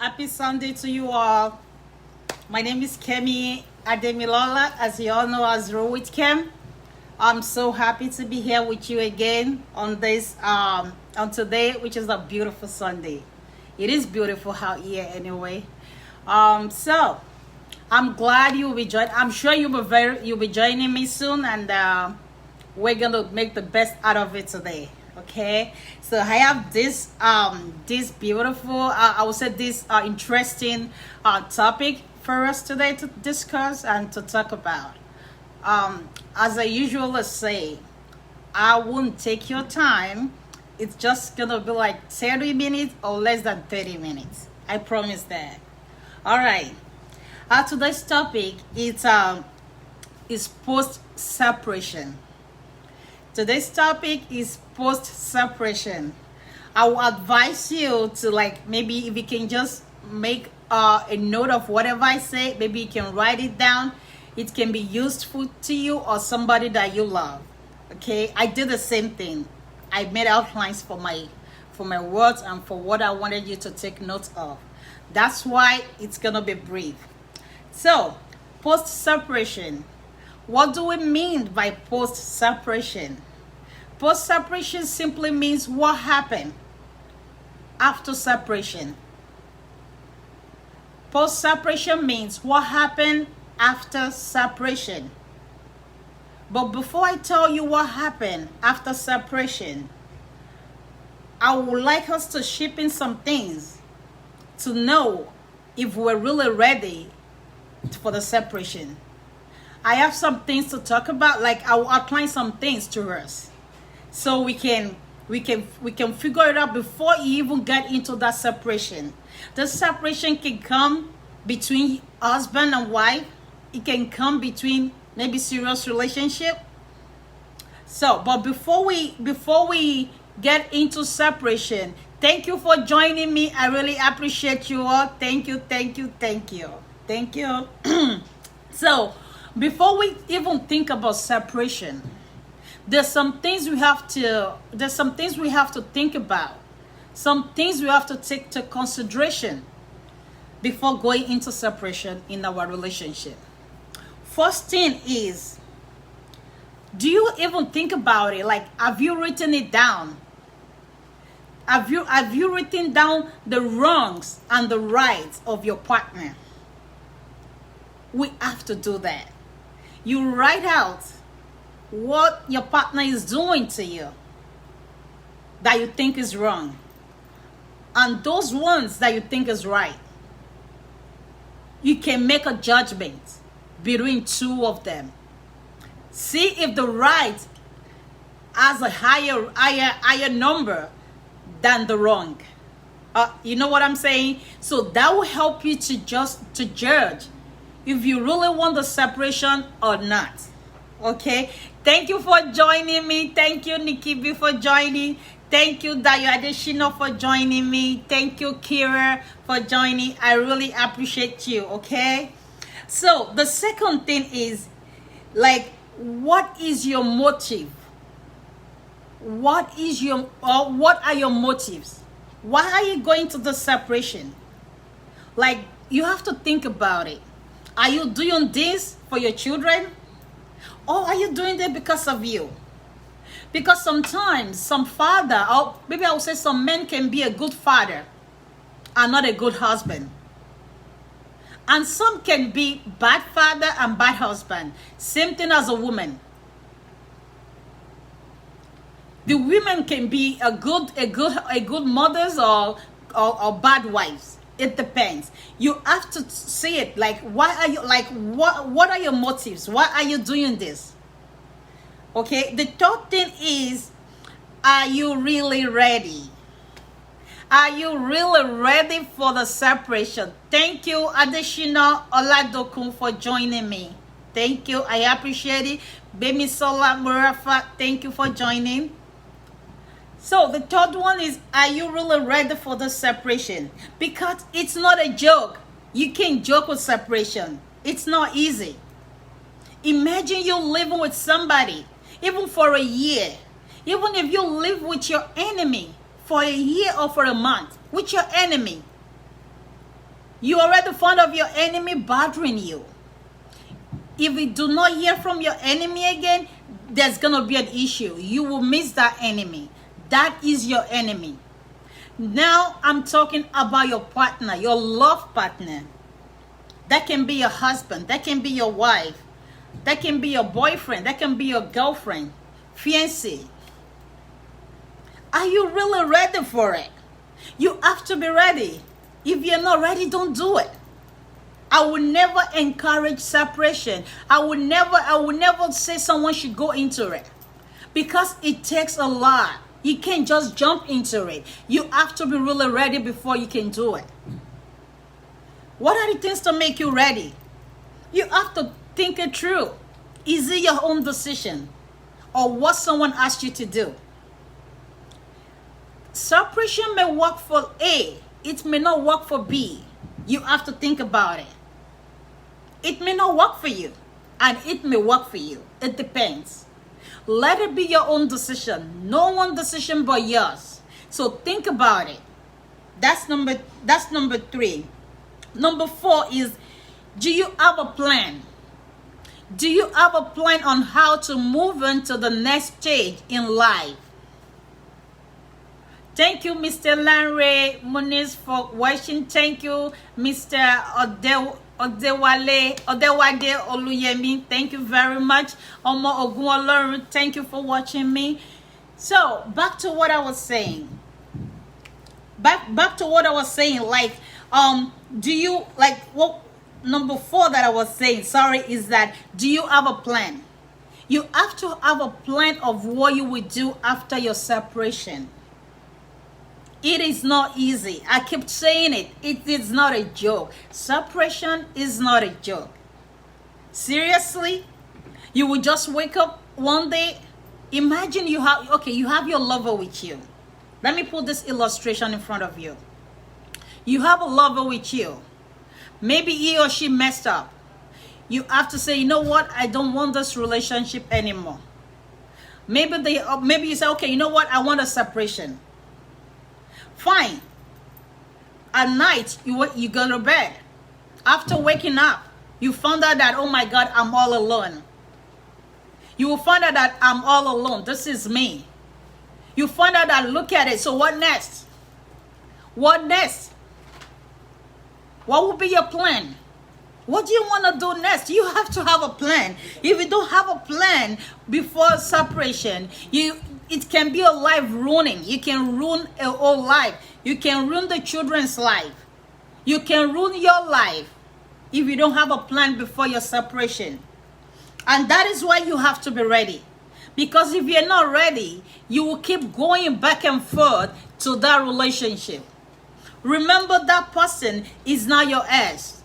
Happy Sunday to you all. My name is Kemi Ademilola, as you all know as Roll with Kem. I'm so happy to be here with you again on today, which is a beautiful Sunday. It is beautiful out here anyway. So I'm glad you'll be joining. I'm sure you'll be joining me soon, and we're gonna make the best out of it today. Okay, so I have this beautiful I would say this interesting topic for us today to discuss and to talk about. As I usually say, I won't take your time. It's just gonna be like 30 minutes or less than 30 minutes. I promise that. All right, today's topic is post separation. Today's topic is post separation. I will advise you to, like, maybe if you can just make a note of whatever I say, maybe you can write it down. It can be useful to you or somebody that you love. Okay, I did the same thing. I made outlines for my words and for what I wanted you to take note of. That's why it's gonna be brief. So, post separation. What do we mean by post separation? Post separation simply means what happened after separation. Post separation means what happened after separation. But before I tell you what happened after separation, I would like us to chip in some things to know if we're really ready for the separation. I have some things to talk about, like I will outline some things to us, so we can figure it out before you even get into that separation. The separation can come between husband and wife. It can come between maybe serious relationship. So, but before we get into separation, thank you for joining me. I really appreciate you all. Thank you. So, before we even think about separation, there's some things we have to think about. Some things we have to take to consideration before going into separation in our relationship. First thing is, do you even think about it? Like, have you written it down? Have you written down the wrongs and the rights of your partner? We have to do that. You write out what your partner is doing to you that you think is wrong, and those ones that you think is right. You can make a judgment between two of them. See if the right has a higher number than the wrong. You know what I'm saying? So that will help you to judge if you really want the separation or not. Okay, thank you for joining me. Thank you, Nikki B, for joining. Thank you, Dayo Adeshino, for joining me. Thank you, Kira, for joining. I really appreciate you. Okay, so the second thing is, like, what is your motive? What are your motives? Why are you going to the separation? Like, you have to think about it. Are you doing this for your children? Or are you doing it because of you? Because sometimes some father, or maybe I would say some men, can be a good father and not a good husband. And some can be bad father and bad husband. Same thing as a woman. The women can be a good mothers or bad wives. It depends. You have to see it. Like, why are you, like, what are your motives? Why are you doing this? Okay. The third thing is, are you really ready? Are you really ready for the separation? Thank you, Adeshina Oladokun, for joining me. Thank you. I appreciate it. Baby Sola Murafa, thank you for joining. So the third one is, are you really ready for the separation? Because it's not a joke. You can't joke with separation. It's not easy. Imagine you living with somebody, even for a year. Even if you live with your enemy for a year or for a month, with your enemy, You already found of your enemy bothering you. If you do not hear from your enemy again, there's going to be an issue. You will miss that enemy. That is your enemy. Now I'm talking about your partner, your love partner. That can be your husband. That can be your wife. That can be your boyfriend. That can be your girlfriend, fiancé. Are you really ready for it? You have to be ready. If you're not ready, don't do it. I will never encourage separation. I will never say someone should go into it, because it takes a lot. You can't just jump into it. You have to be really ready before you can do it. What are the things to make you ready? You have to think it through. Is it your own decision or what someone asked you to do? Separation may work for A. It may not work for B. You have to think about it. It may not work for you, and it may work for you. It depends. Let it be your own decision. No one decision but yours. So think about it. That's number 3. Number 4 is, do you have a plan? Do you have a plan on how to move into the next stage in life? Thank you, Mr. Lanre Muniz, for watching. Thank you, Mr. Odewade Oluyemi. Thank you very much. Omo Ogunolorun, thank you for watching me. So, back to what I was saying. Back to what I was saying. Like, do you, like, what number 4 that I was saying, sorry, is that, do you have a plan? You have to have a plan of what you will do after your separation. It is not easy. I keep saying it. It is not a joke. Separation is not a joke. Seriously? You will just wake up one day. Imagine you have your lover with you. Let me put this illustration in front of you. You have a lover with you. Maybe he or she messed up. You have to say, you know what? I don't want this relationship anymore. Maybe you say, okay, you know what? I want a separation. Fine. At night, you go to bed. After waking up, you found out that, oh my God, I'm all alone. You will find out that I'm all alone. This is me. You find out that, look at it. So what next? What next? What will be your plan? What do you want to do next? You have to have a plan. If you don't have a plan before separation, it can be a life ruining. You can ruin a whole life. You can ruin the children's life. You can ruin your life if you don't have a plan before your separation. And that is why you have to be ready. Because if you're not ready, you will keep going back and forth to that relationship. Remember, that person is not your ex.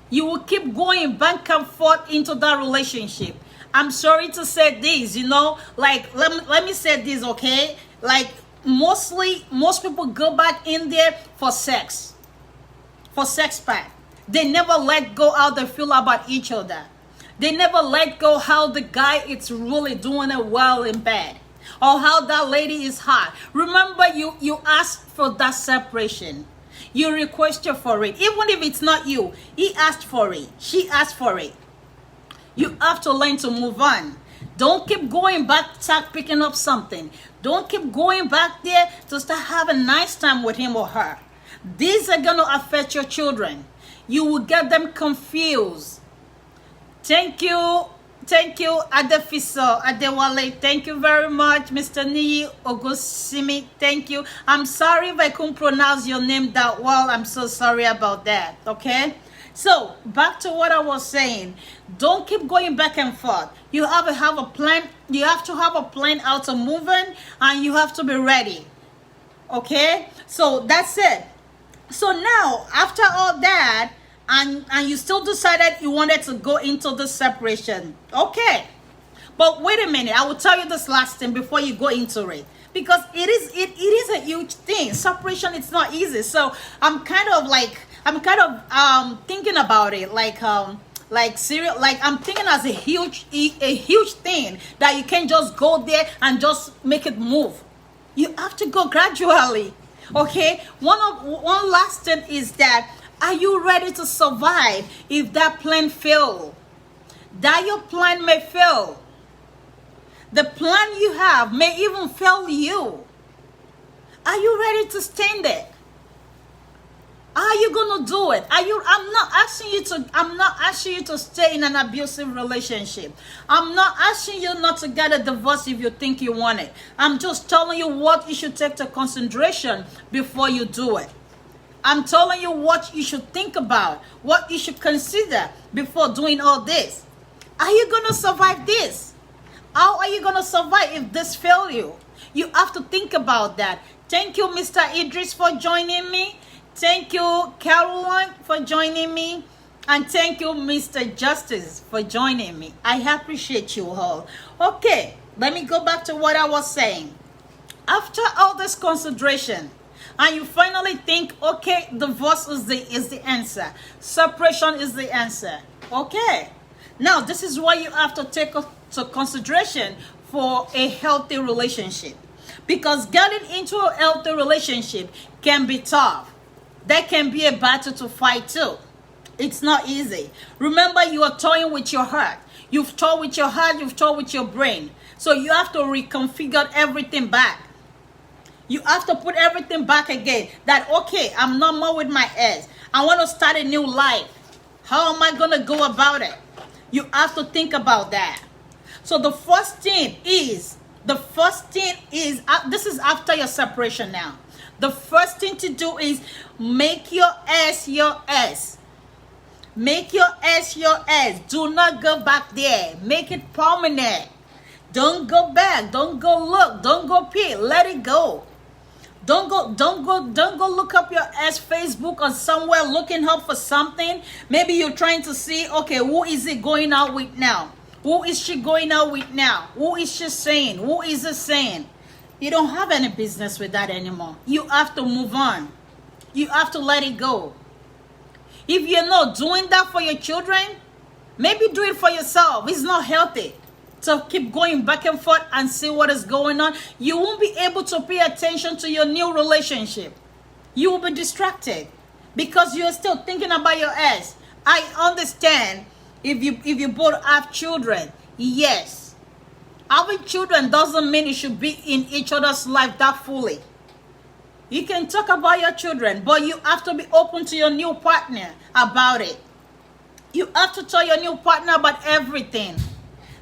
You will keep going back and forth into that relationship. I'm sorry to say this, like, let me say this, okay? Like, most people go back in there for sex part. They never let go how they feel about each other. They never let go how the guy is really doing it well in bed, or how that lady is hot. Remember, you asked for that separation. You requested for it. Even if it's not you, he asked for it. She asked for it. You have to learn to move on. Don't keep going back, start picking up something. Don't keep going back there to start having a nice time with him or her. These are going to affect your children. You will get them confused. Thank you, Adefiso Adewale. Thank you very much, Mr. Niyi Ogosimi. Thank you. I'm sorry if I couldn't pronounce your name that well. I'm so sorry about that, okay? So, back to what I was saying. Don't keep going back and forth. You have to have a plan. You have to have a plan how to move in, and you have to be ready, okay? So, that's it. So, now, after all that, and you still decided you wanted to go into the separation. Okay. But wait a minute. I will tell you this last thing before you go into it. Because it is a huge thing. Separation, it's not easy. So I'm kind of thinking about it like serious, like I'm thinking as a huge thing that you can't just go there and just make it move. You have to go gradually. Okay? One last thing is that Are you ready to survive if that plan fails? That your plan may fail. The plan you have may even fail you. Are you ready to stand it? Are you gonna do it? I'm not asking you to stay in an abusive relationship. I'm not asking you not to get a divorce if you think you want it. I'm just telling you what you should take to consideration before you do it. I'm telling you what you should think about, what you should consider before doing all this. Are you gonna survive this? How are you gonna survive if this fails you? You have to think about that. Thank you, Mr. Idris, for joining me. Thank you, Caroline, for joining me. And thank you, Mr. Justice, for joining me. I appreciate you all. Okay, let me go back to what I was saying. After all this consideration, and you finally think, okay, divorce is the answer. Separation is the answer. Okay. Now, this is what you have to take into consideration for a healthy relationship. Because getting into a healthy relationship can be tough. That can be a battle to fight too. It's not easy. Remember, you are toying with your heart. You've toyed with your heart, you've toyed with your brain. So you have to reconfigure everything back. You have to put everything back again. That, okay, I'm no more with my ex. I want to start a new life. How am I going to go about it? You have to think about that. So the first thing is, this is after your separation now. The first thing to do is make your ex your ex. Make your ex your ex. Do not go back there. Make it permanent. Don't go back. Don't go look. Don't go peek. Let it go. Don't go look up your ex Facebook or somewhere looking up for something. Maybe you're trying to see, okay, who is it going out with now? Who is she going out with now? Who is she saying? Who is it saying? You don't have any business with that anymore. You have to move on. You have to let it go. If you're not doing that for your children, maybe do it for yourself. It's not healthy to keep going back and forth and see what is going on. You won't be able to pay attention to your new relationship. You will be distracted because you're still thinking about your ex. I understand if you both have children. Yes. Having children doesn't mean you should be in each other's life that fully. You can talk about your children, but you have to be open to your new partner about it. You have to tell your new partner about everything.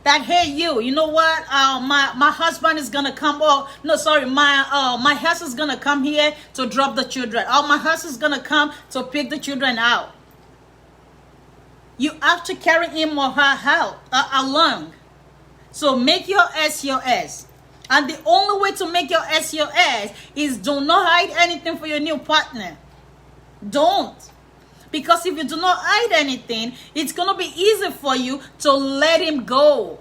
That, hey, you know what? My husband is gonna come. Oh, no, sorry, my house is gonna come here to drop the children. Oh, my house is gonna come to pick the children out. You have to carry him or her out along. So make your ex your ex. And the only way to make your ex your ex is do not hide anything for your new partner. Don't. Because if you do not hide anything, it's going to be easy for you to let him go.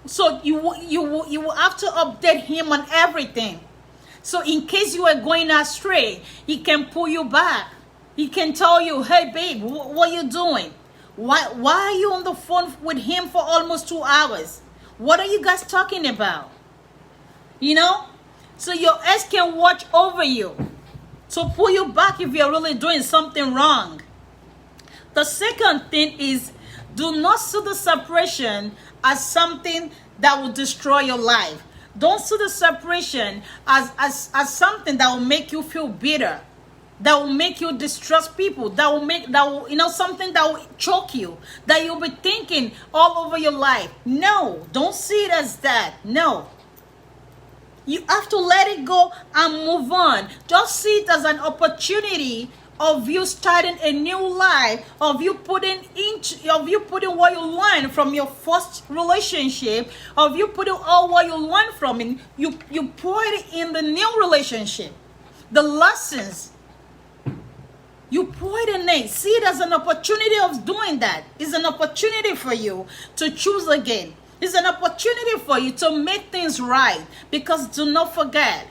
So you will have to update him on everything. So in case you are going astray, he can pull you back. He can tell you, hey, babe, what are you doing? Why are you on the phone with him for almost 2 hours? What are you guys talking about? You know? So your ex can watch over you to pull you back if you're really doing something wrong. The second thing is, do not see the separation as something that will destroy your life. Don't see the separation as something that will make you feel bitter, that will make you distrust people, something that will choke you, that you'll be thinking all over your life. No, don't see it as that. No. You have to let it go and move on. Just see it as an opportunity of you starting a new life, of you putting what you learned from your first relationship, of you putting all what you learned from it, you pour it in the new relationship. The lessons, you pour it in it. See it as an opportunity of doing that. It's an opportunity for you to choose again. It's an opportunity for you to make things right. Because do not forget,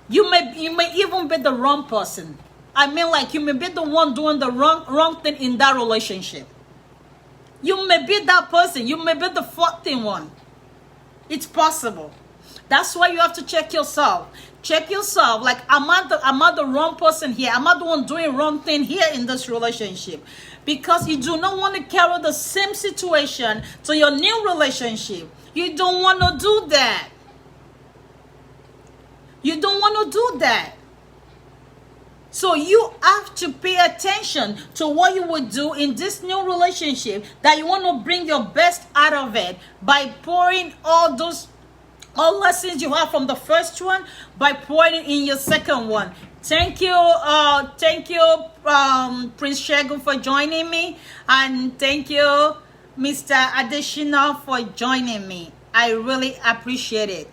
you may even be the wrong person. I mean, like, you may be the one doing the wrong thing in that relationship. You may be that person. You may be the 14th one. It's possible. That's why you have to check yourself. check yourself. Like, am I the wrong person here? Am I the one doing wrong thing here in this relationship? Because you do not want to carry the same situation to your new relationship. You don't want to do that. You don't want to do that. So you have to pay attention to what you would do in this new relationship, that you want to bring your best out of it by pouring all lessons you have from the first one, by pouring it in your second one. Thank you, Prince Shego, for joining me, and thank you, Mr. Additional, for joining me. I really appreciate it.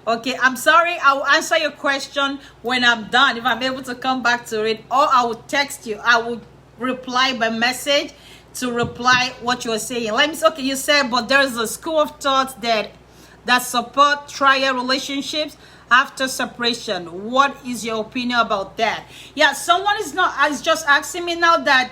Okay, I'm sorry. I will answer your question when I'm done, if I'm able to come back to it, or I will text you. I will reply by message to reply what you're saying. Let me say, okay, you said, but there's a school of thought that support trial relationships after separation. What is your opinion about that? Yeah, someone is just asking me now that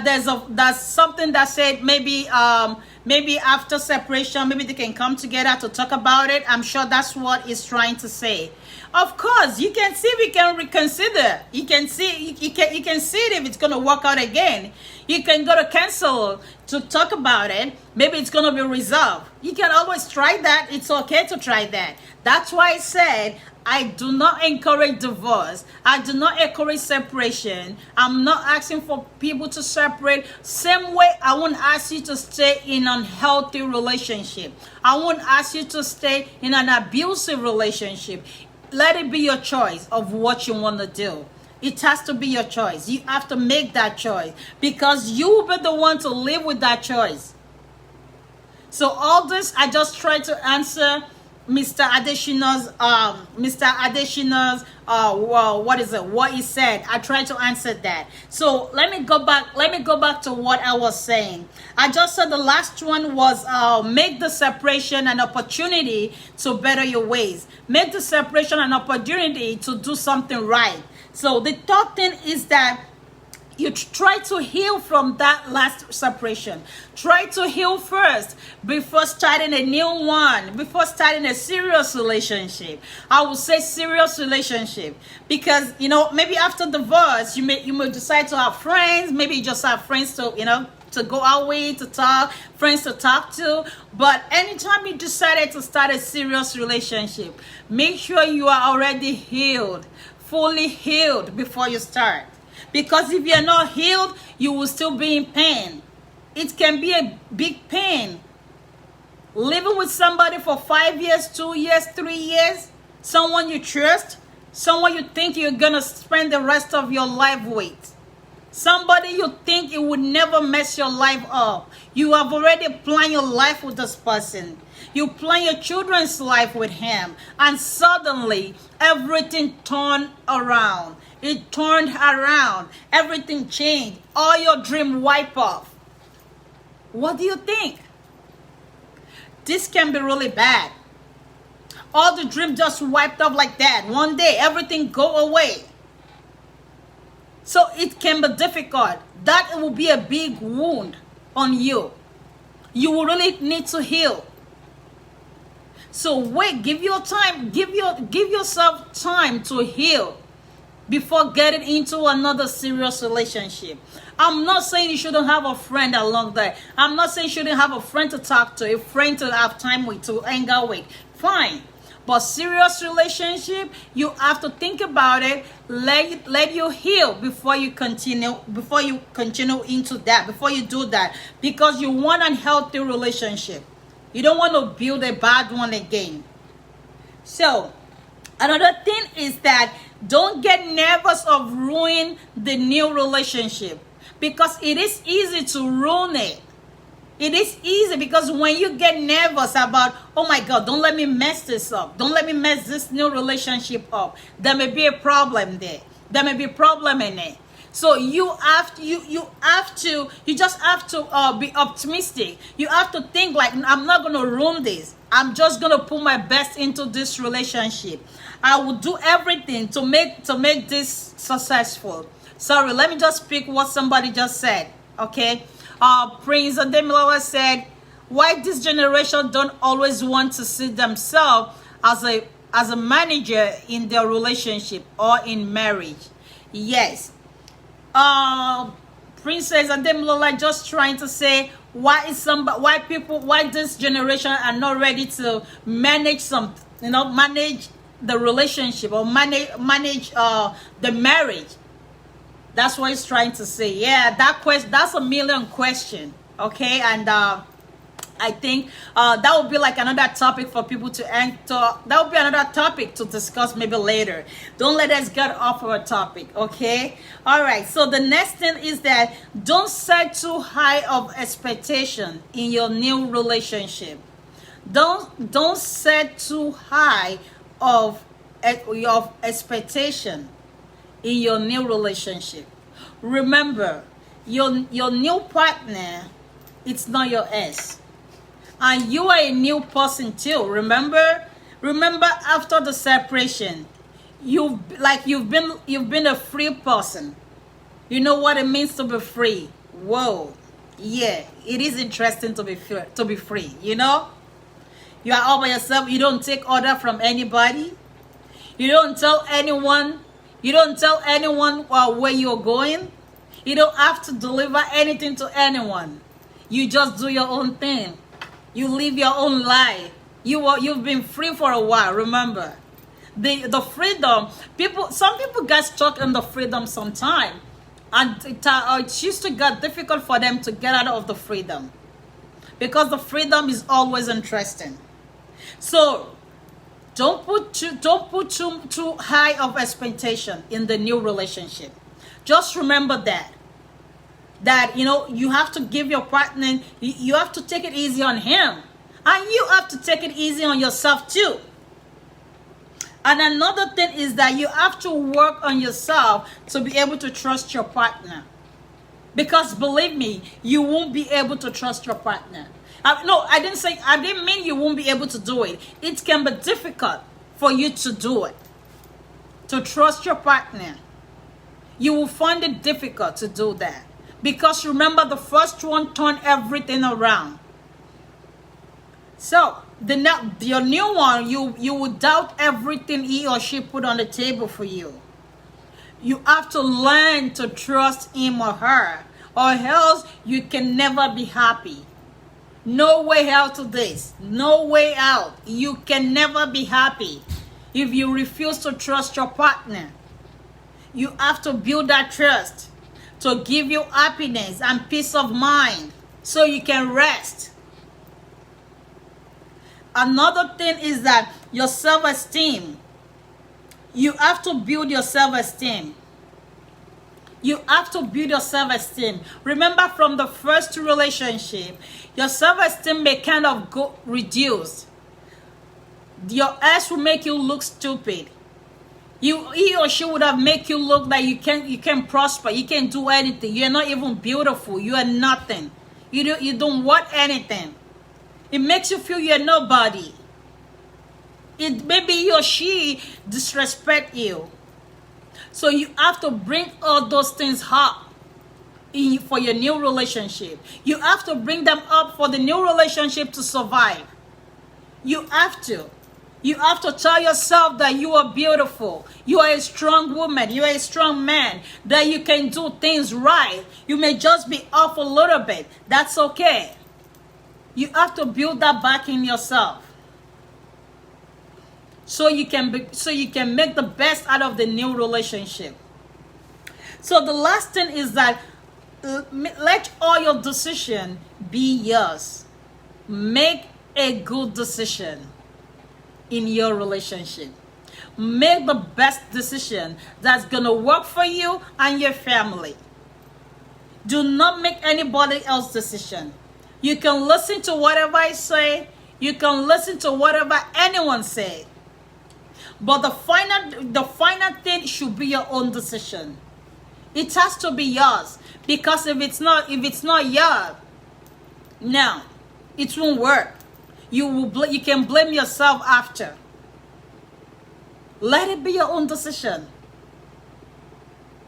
there's something that said maybe after separation, maybe they can come together to talk about it. I'm sure that's what it's trying to say. Of course, you can see, we can reconsider. You can see, you can see it if it's going to work out again. You can go to counsel to talk about it. Maybe it's going to be resolved. You can always try that. It's okay to try that. That's why I said I do not encourage divorce. I do not encourage separation. I'm not asking for people to separate. Same way, I won't ask you to stay in an unhealthy relationship. I won't ask you to stay in an abusive relationship. Let it be your choice of what you want to do. It has to be your choice. You have to make that choice, because you will be the one to live with that choice. So all this, I just try to answer Mr. Additional's what he said. I tried to answer that. So let me go back to what I was saying. I just said the last one was make the separation an opportunity to better your ways. Make the separation an opportunity to do something right. So the third thing is that you try to heal from that last separation. Try to heal first before starting a new one, before starting a serious relationship. I would say serious relationship, because maybe after divorce you may decide to have friends. Maybe you just have friends to to go out with, to talk, friends to talk to. But anytime you decided to start a serious relationship, make sure you are already healed, fully healed before you start. Because if you're not healed, you will still be in pain. It can be a big pain. Living with somebody for 5 years, 2 years, 3 years, someone you trust, someone you think you're going to spend the rest of your life with, somebody you think it would never mess your life up. You have already planned your life with this person. You plan your children's life with him, and suddenly everything turned around. It turned around. Everything changed. All your dream wiped off. What do you think? This can be really bad. All the dream just wiped off like that. One day, everything go away. So it can be difficult. That will be a big wound on you. You will really need to heal. So wait, give your time, give yourself time to heal before getting into another serious relationship. I'm not saying you shouldn't have a friend along there. I'm not saying you shouldn't have a friend to talk to, a friend to have time with, to hang out with. Fine. But serious relationship, you have to think about it. Let you heal before you continue into that, before you do that. Because you want a healthy relationship. You don't want to build a bad one again. So, another thing is that don't get nervous of ruining the new relationship, because it is easy to ruin it. It is easy, because when you get nervous about, oh my God, don't let me mess this up. Don't let me mess this new relationship up. There may be a problem there. There may be a problem in it. So you just have to be optimistic. You have to think like, I'm not going to ruin this. I'm just going to put my best into this relationship. I will do everything to make this successful. Sorry, let me just speak what somebody just said. Okay. Prince Ademilola said, why this generation don't always want to see themselves as a as a manager in their relationship or in marriage. Yes. Princess Ademilola just trying to say, why this generation are not ready to manage manage the relationship or manage the marriage. That's what he's trying to say. Yeah, that's a million question. Okay, and I think that would be like another topic for people to enter. That would be another topic to discuss maybe later. Don't let us get off our topic, okay? All right, so the next thing is that don't set too high of expectation in your new relationship. Don't set too high of expectation in your new relationship. Remember, your new partner, it's not your ex. And you are a new person too. Remember after the separation, you've been a free person. You know what it means to be free. Whoa. Yeah, it is interesting to be free, you know? You are all by yourself. You don't take order from anybody. You don't tell anyone where you're going. You don't have to deliver anything to anyone. You just do your own thing. You live your own life. You've been free for a while. Remember, the freedom. Some people get stuck in the freedom sometime, and it used to get difficult for them to get out of the freedom, because the freedom is always interesting. So don't put too high of expectation in the new relationship. Just remember that you have to give your partner, you have to take it easy on him, and you have to take it easy on yourself too. And another thing is that you have to work on yourself to be able to trust your partner, because believe me, you won't be able to trust your partner. I didn't mean you won't be able to do it. It can be difficult for you to do it, to trust your partner. You will find it difficult to do that. Because remember, the first one turned everything around. So your new one, you will doubt everything he or she put on the table for you. You have to learn to trust him or her, or else you can never be happy. No way out of this. No way out. You can never be happy if you refuse to trust your partner. You have to build that trust to give you happiness and peace of mind so you can rest. Another thing is that your self-esteem. You have to build your self-esteem. You have to build your self-esteem. Remember, from the first relationship, your self-esteem may kind of go reduced. Your ex will make you look stupid. He or she would have make you look like you can prosper. You can't do anything. You're not even beautiful. You are nothing. You don't want anything. It makes you feel you're nobody. Maybe he or she disrespect you. So you have to bring all those things up for your new relationship. You have to bring them up for the new relationship to survive. You have to. You have to tell yourself that you are beautiful. You are a strong woman. You are a strong man. That you can do things right. You may just be off a little bit. That's okay. You have to build that back in yourself, so you can make the best out of the new relationship. So the last thing is that let all your decision be yours. Make a good decision in your relationship. Make the best decision that's gonna work for you and your family. Do not make anybody else's decision. You can listen to whatever I say. You can listen to whatever anyone say. But the final thing should be your own decision. It has to be yours, because if it's not yours, now it won't work. You can blame yourself after. Let it be your own decision.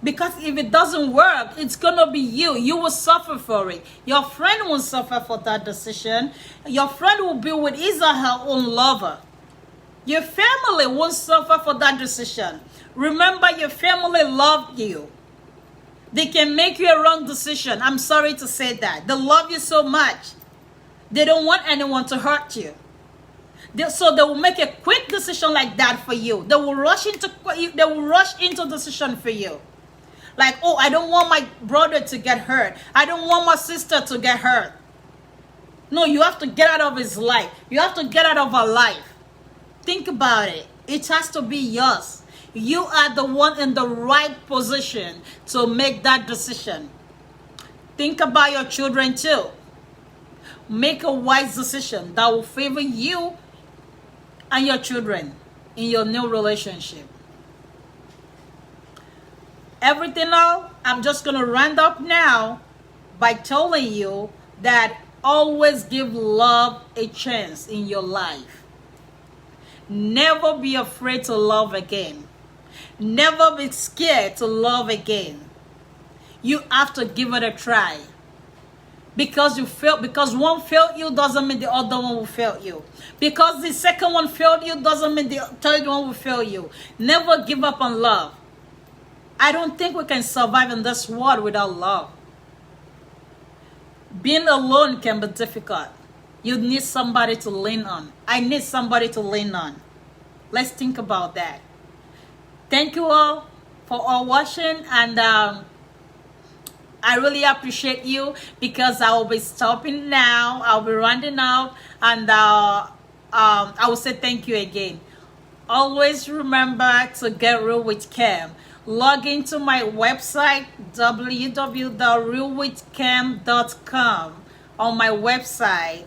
Because if it doesn't work, it's gonna be you. You will suffer for it. Your friend will suffer for that decision. Your friend will be with his or her own lover. Your family won't suffer for that decision. Remember, your family loved you. They can make you a wrong decision. I'm sorry to say that. They love you so much. They don't want anyone to hurt you. So they will make a quick decision like that for you. They will rush into decision for you. Like, oh, I don't want my brother to get hurt. I don't want my sister to get hurt. No, you have to get out of his life. You have to get out of her life. Think about it. It has to be yours. You are the one in the right position to make that decision. Think about your children too. Make a wise decision that will favor you and your children in your new relationship. Everything else, I'm just going to round up now by telling you that always give love a chance in your life. Never be afraid to love again. Never be scared to love again. You have to give it a try. Because one failed you doesn't mean the other one will fail you. Because the second one failed you doesn't mean the third one will fail you. Never give up on love. I don't think we can survive in this world without love. Being alone can be difficult. You need somebody to lean on. I need somebody to lean on. Let's think about that. Thank you all for all watching, and I really appreciate you, because I will be stopping now. I'll be rounding out, and I will say thank you again. Always remember to get real with Cam. Log into my website, www.realwithcam.com. On my website,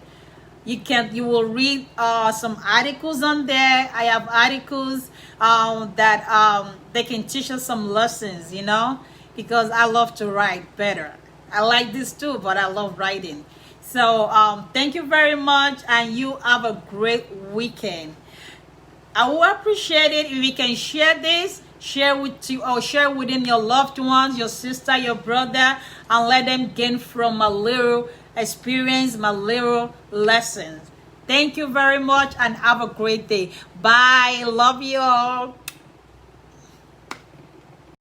you will read some articles on there. I have articles that they can teach us some lessons, you know, because I love to write better. I like this too, but I love writing. So thank you very much, and you have a great weekend. I will appreciate it if you can share this, share within your loved ones, your sister, your brother, and let them gain from my little experience, my little lessons. Thank you very much, and have a great day. Bye. Love you all.